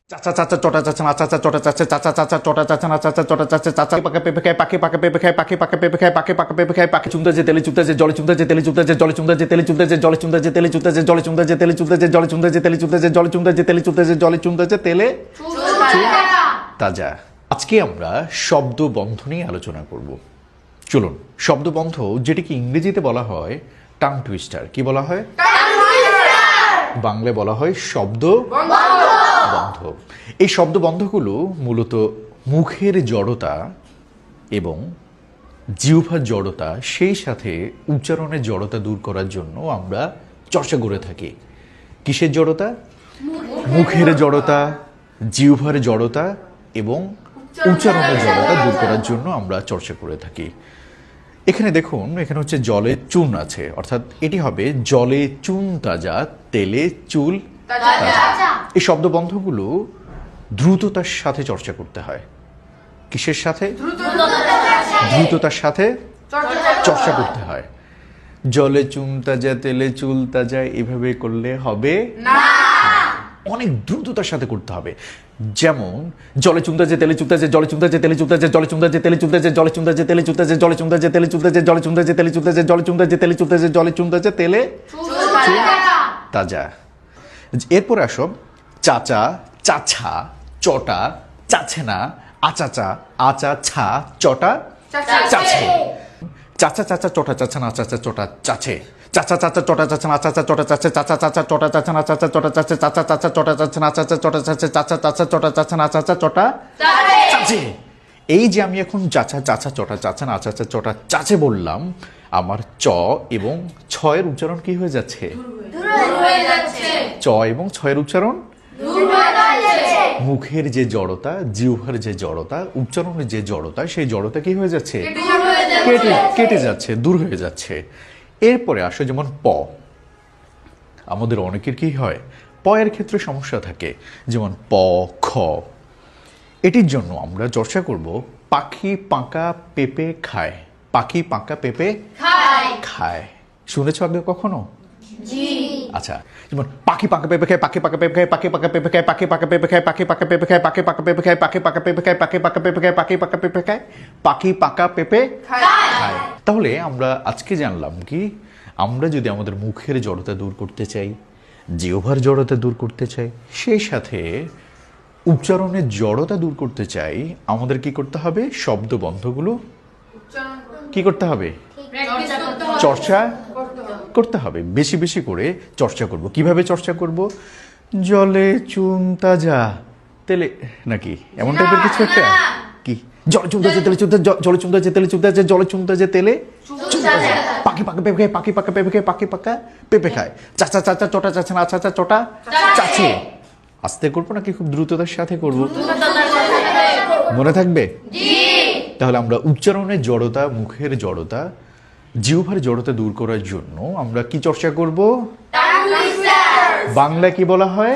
চাচা চাচা চটা চাচা না চাচা চটা চাচা চাচা চাচা চটা চাচা না চাচা চটা চাচা চাচা পাকা পেঁপে খায় পাকে পাকা পেঁপে খায় পাকে পাকা পেঁপে খায় পাকে পাকা পেঁপে খায় পাকে চুমতে যে তেলে চুমতে যে জলে চুমতে যে তেলে চুমতে যে জলে চুমতে যে তেলে চুমতে যে জলে চুমতে যে তেলে চুমতে যে জলে চুমতে যে তেলে চুমতে যে জলে চুমতে যে তেলে চুমতে যে জলে চুমতে যে তেলে চুমতে যে জলে চুমতে যে তেলে তাজা। আজকে আমরা শব্দ বন্ধ নিয়ে আলোচনা করব। চলুন, শব্দ বন্ধ যেটিকে ইংরেজিতে বলা হয় টাং টুইস্টার, কি বলা হয়? বাংলায় বলা হয় শব্দ বন্ধ। এই শব্দ বন্ধগুলো মূলত মুখের জড়তা এবং জিহ্বার জড়তা, সেই সাথে উচ্চারণের জড়তা দূর করার জন্য আমরা চর্চা করে থাকি। কিসের জড়তা? মুখের জড়তা, জিহ্বার জড়তা এবং উচ্চারণের জড়তা দূর করার জন্য আমরা চর্চা করে থাকি। এখানে দেখুন, এখানে হচ্ছে জলে চুন আছে, অর্থাৎ এটি হবে জলে চুন তাজা, তেলে চুল তাজা। এই শব্দবন্ধগুলো দ্রুততার সাথে চর্চা করতে হয়। কিসের সাথে? দ্রুততার সাথে চর্চা করতে হয়। জলে চুন তাজা, তেলে চুল তাজা, এভাবে করলে হবে না, অনেক দ্রুততার সাথে করতে হবে। যেমন জলে চুমতে যে তেলে চুমতে যে জলে চুমতে যে তেলে চুমতে যে জলে চুমতে যে তেলে চুমতে যে জলে চুমতে যে তেলে চুমতে যে জলে চুমতে যে তেলে চুমতে যে জলে চুমতে যে তেলে চুমতে যে জলে চুমতে যে তেলে চুমতে যে জলে চুমতে যে তেলে তাজা। এরপরে আসো চাচা, চাছা, চটা, চাছে না, আচাচা, আচা ছা, চটা চাছে। চাচা চাচা চটা চাচা না চাচা চটা চাছে। চাচা চাচা চটা চাচা না চাচা চটা চাচে। চাচা চাচা চটা চাচা না চাচা চটা চাচে। চাচা চাচা চটা চাচা না চাচা চটা চাচে। চাচা চাচা চটা চাচা না চাচা চটা চাচে। এই যে আমি এখন চাচা চাচা চটা চাচা না চাচা চটা চাচে বললাম, আমার চ এবং ছয়ের উচ্চারণ কি হয়ে যাচ্ছে? চ এবং ছয়ের উচ্চারণ, মুখের যে জড়তা, জিহ্বার যে জড়তা, উচ্চারণের যে জড়তা, সেই জড়তা কি হয়ে যাচ্ছে? কেটে যাচ্ছে, দূর হয়ে যাচ্ছে। এরপরে আসো যেমন প। আমাদের অনেকের কি হয়, প এর ক্ষেত্রে সমস্যা থাকে, যেমন প, খ। এটির জন্য আমরা চর্চা করব পাখি পাকা পেঁপে খায়। পাখি পাকা পেঁপে খায়। শুনেছো আগে কখনো? আচ্ছা, যেমন পাখি পাকা পেঁপে খায়, পাখি পাকা পেঁপে খায়, পাখি পাকা পেঁপে খায়, পাখি পাকা পেঁপে খায়, পাখি পাকা পেঁপে খায়, পাখি পাকা পেঁপে খায়, পাখি পাকা পেঁপে খায়, পাখি পাকা পেঁপে খায়, পাখি পাকা পেঁপে খায়, পাখি পাকা পেঁপে খায়। তাহলে আমরা আজকে জানলাম কি, আমরা যদি আমাদের মুখের জড়তা দূর করতে চাই, জিহ্বার জড়তা দূর করতে চাই, সেই সাথে উচ্চারণের জড়তা দূর করতে চাই, আমাদের কি করতে হবে? শব্দ বন্ধগুলো কি করতে হবে? চর্চা করতে হবে। বেশি বেশি করে চর্চা করব। কিভাবে চর্চা করব? জলে চুন তাজা, তেলে নাকি এমন টাইপের কিছু একটা, কি জলে চুমতে যে তেলে চুমতে, জলে চুমতে যে তেলে চুমতে যে জলে চুমতে যে তেলে তাজা। পাখি পাকা পেঁপে খায়, পাখি পাকা পেঁপে খায়, পাখি পাকা পেঁপে খায়। চাচা চাচা চটা চাচা না চাচা চটা চাচে। আস্তে করবো নাকি খুব দ্রুততার সাথে করব? মনে থাকবে? তাহলে আমরা উচ্চারণের জড়তা, মুখের জড়তা, জিহ্বার জড়তা দূর করার জন্য আমরা কি চর্চা করব? বাংলা কি বলা হয়?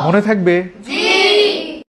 মনে থাকবে?